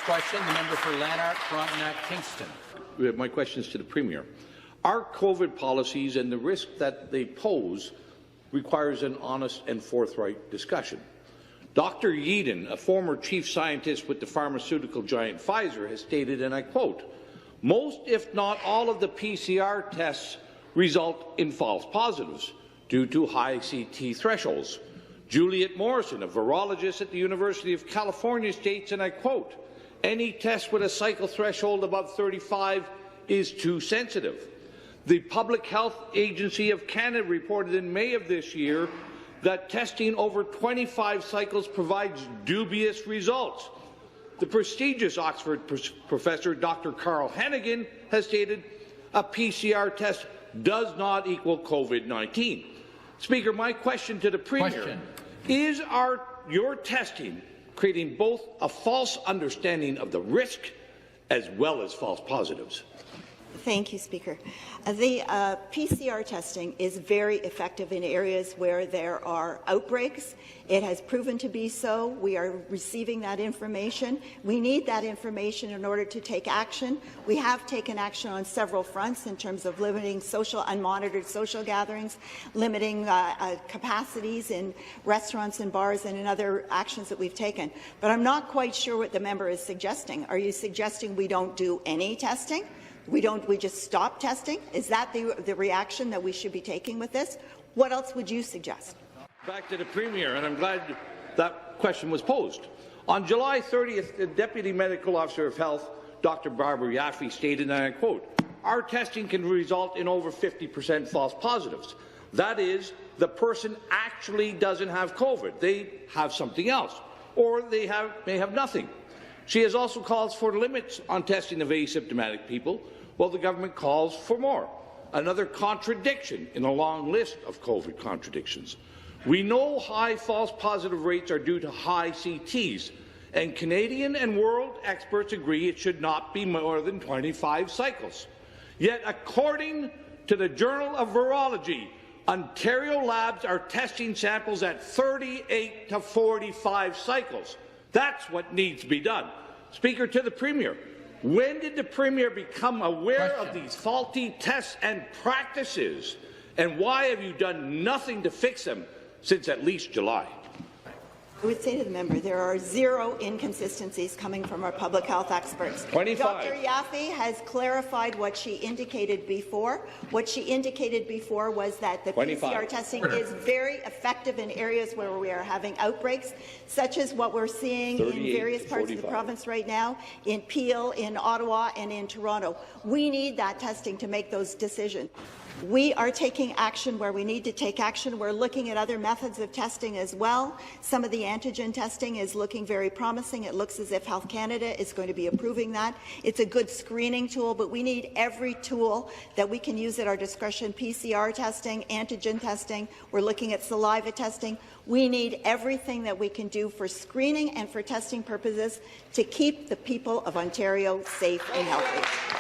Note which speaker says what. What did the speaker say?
Speaker 1: question, the member for Lanark, Frontenac, Kingston.
Speaker 2: My question is to the Premier. Our COVID policies and the risk that they pose requires an honest and forthright discussion. Dr. Yeadon, a former chief scientist with the pharmaceutical giant Pfizer, has stated, and I quote, "Most, if not all, of the PCR tests result in false positives due to high CT thresholds." Juliet Morrison, a virologist at the University of California, states, and I quote, "Any test with a cycle threshold above 35 is too sensitive." The Public Health Agency of Canada reported in May of this year that testing over 25 cycles provides dubious results. The prestigious Oxford professor Dr. Carl Hennigan has stated a PCR test does not equal COVID-19. Speaker, my question to the Premier is your testing creating both a false understanding of the risk as well as false positives?
Speaker 3: Thank you, Speaker. The PCR testing is very effective in areas where there are outbreaks. It has proven to be so. We are receiving that information. We need that information in order to take action. We have taken action on several fronts in terms of limiting unmonitored social gatherings, limiting capacities in restaurants and bars, and in other actions that we've taken. But I'm not quite sure what the member is suggesting. Are you suggesting we don't do any testing? We just stop testing? Is that the reaction that we should be taking with this? What else would you suggest?
Speaker 2: Back to the Premier, and I'm glad that question was posed. On July 30th, the Deputy Medical Officer of Health, Dr. Barbara Yaffe, stated, and I quote, "Our testing can result in over 50% false positives. That is, the person actually doesn't have COVID. They have something else, or they may have nothing." She has also called for limits on testing of asymptomatic people, while the government calls for more. Another contradiction in a long list of COVID contradictions. We know high false positive rates are due to high CTs, and Canadian and world experts agree it should not be more than 25 cycles. Yet, according to the Journal of Virology, Ontario labs are testing samples at 38 to 45 cycles. That's what needs to be done. Speaker, to the Premier, when did the Premier become aware of these faulty tests and practices, and why have you done nothing to fix them since at least July?
Speaker 3: I would say to the member, there are zero inconsistencies coming from our public health experts.
Speaker 2: 25.
Speaker 3: Dr. Yaffe has clarified what she indicated before. What she indicated before was that the
Speaker 2: 25.
Speaker 3: PCR testing is very effective in areas where we are having outbreaks, such as what we're seeing in various parts of the province right now, in Peel, in Ottawa, and in Toronto. We need that testing to make those decisions. We are taking action where we need to take action. We're looking at other methods of testing as well. Some of the antigen testing is looking very promising. It looks as if Health Canada is going to be approving that. It's a good screening tool, but we need every tool that we can use at our discretion. PCR testing, antigen testing. We're looking at saliva testing. We need everything that we can do for screening and for testing purposes to keep the people of Ontario safe and healthy.